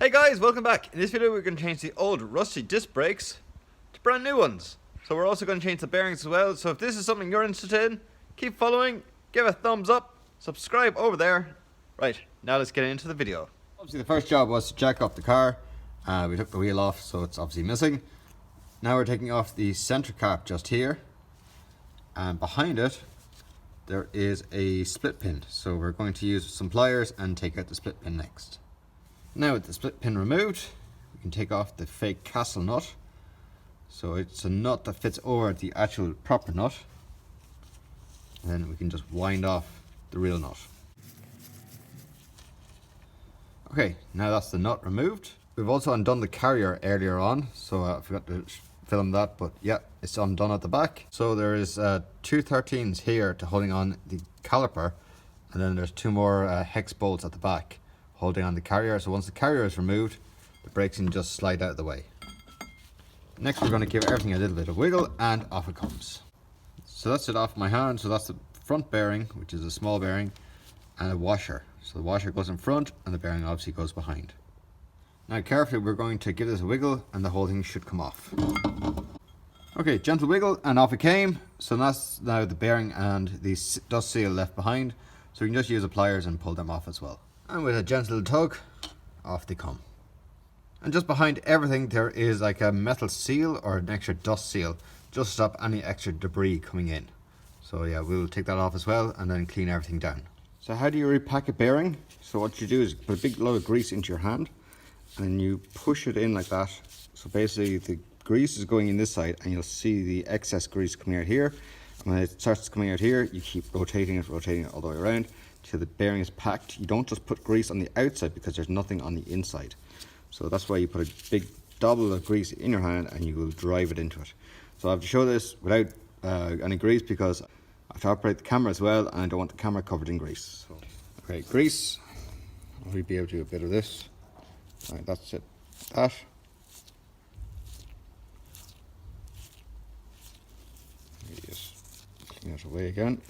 Hey guys, welcome back. In this video we're going to change the old rusty disc brakes to brand new ones. So we're also going to change the bearings as well. So if this is something you're interested in, keep following, give a thumbs up, subscribe over there. Right, now let's get into the video. Obviously the first job was to jack up the car. We took the wheel off, so it's obviously missing. Now we're taking off the center cap just here. And behind it, there is a split pin. So we're going to use some pliers and take out the split pin next. Now with the split pin removed, we can take off the fake castle nut. So it's a nut that fits over the actual proper nut. And then we can just wind off the real nut. Okay, now that's the nut removed. We've also undone the carrier earlier on, so I forgot to film that, but yeah, it's undone at the back. So there is 2 13s here to holding on the caliper, and then there's 2 more hex bolts at the back holding on the carrier. So once the carrier is removed, the brakes can just slide out of the way. Next we're going to give everything a little bit of wiggle, and off it comes. So that's it off my hand. So that's the front bearing, which is a small bearing, and a washer. So the washer goes in front and the bearing obviously goes behind. Now carefully we're going to give this a wiggle and the whole thing should come off. Okay, gentle wiggle and off it came. So that's now the bearing and the dust seal left behind. So we can just use the pliers and pull them off as well. And with a gentle tug, off they come. And just behind everything there is like a metal seal or an extra dust seal, just to stop any extra debris coming in. So yeah, we'll take that off as well and then clean everything down. So how do you repack a bearing? So what you do is put a big load of grease into your hand and you push it in like that. So basically the grease is going in this side and you'll see the excess grease coming out here. And when it starts coming out here, you keep rotating it all the way around till the bearing is packed. You don't just put grease on the outside because there's nothing on the inside. So that's why you put a big double of grease in your hand and you will drive it into it. So I have to show this without any grease because I have to operate the camera as well and I don't want the camera covered in grease. So, okay, grease. I'll be able to do a bit of this. Alright, that's it. That. Just clean it away again.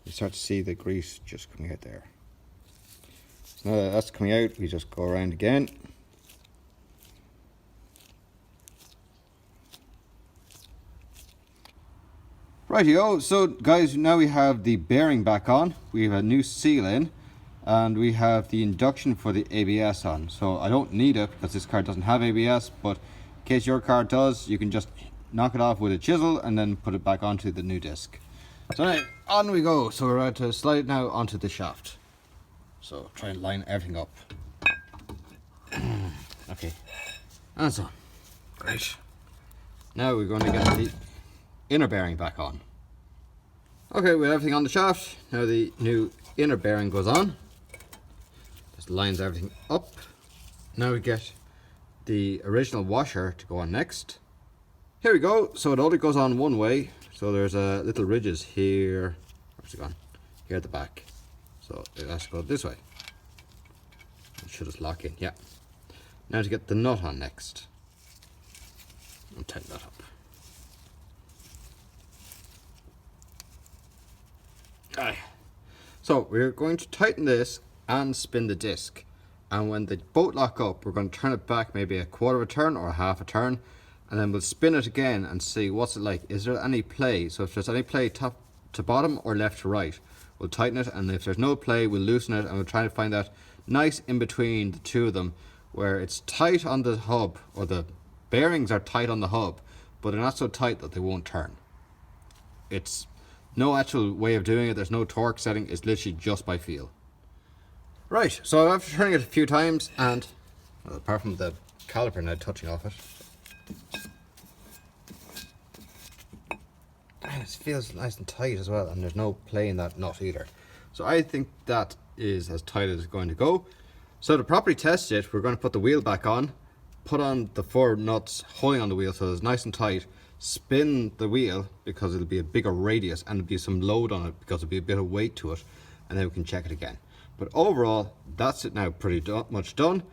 You start to see the grease just coming out there. So now that that's coming out, we just go around again. Rightio, so guys, now we have the bearing back on, we have a new seal in, and we have the induction for the ABS on. So I don't need it because this car doesn't have ABS, but in case your car does, you can just knock it off with a chisel and then put it back onto the new disc. So now, on we go. So we're about to slide it now onto the shaft. So try and line everything up. Okay, and so great. Now we're going to get the inner bearing back on. Okay, with everything on the shaft, now the new inner bearing goes on. Just lines everything up. Now we get the original washer to go on next. Here we go. So it only goes on one way. So there's little ridges here. Where's it gone? Here at the back. So it has to go this way. It should just lock in, yeah. Now to get the nut on next. I'll tighten that up. Aye. So we're going to tighten this and spin the disc. And when they both lock up, we're going to turn it back maybe a quarter of a turn or a half a turn. And then we'll spin it again and see what's it like. Is there any play? So if there's any play top to bottom or left to right, we'll tighten it. And if there's no play, we'll loosen it and we'll try to find that nice in between the two of them where it's tight on the hub, or the bearings are tight on the hub, but they're not so tight that they won't turn. It's no actual way of doing it. There's no torque setting. It's literally just by feel. Right, so after turning it a few times and, well, apart from the caliper now touching off it, and it feels nice and tight as well, and there's no play in that nut either. So I think that is as tight as it's going to go. So to properly test it, we're going to put the wheel back on, put on the 4 nuts holding on the wheel so it's nice and tight, spin the wheel because it'll be a bigger radius and there'll be some load on it because there'll be a bit of weight to it, and then we can check it again. But overall, that's it now, pretty much done.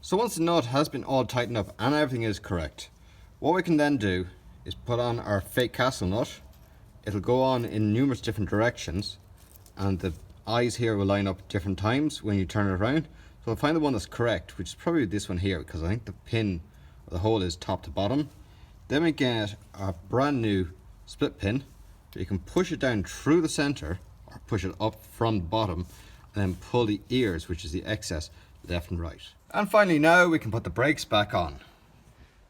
So once the nut has been all tightened up and everything is correct, what we can then do is put on our fake castle nut. It'll go on in numerous different directions and the eyes here will line up different times when you turn it around. So I'll find the one that's correct, which is probably this one here, because I think the pin or the hole is top to bottom. Then we get a brand new split pin. You can push it down through the center or push it up from the bottom and then pull the ears, which is the excess, left and right. And finally now we can put the brakes back on.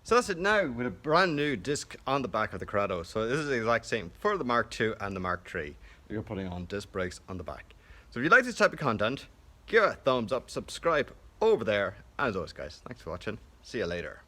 So that's it now with a brand new disc on the back of the Corrado. So this is the exact same for the Mark II and the Mark III. You're putting on disc brakes on the back. So if you like this type of content, give it a thumbs up, subscribe over there. And as always guys, thanks for watching. See you later.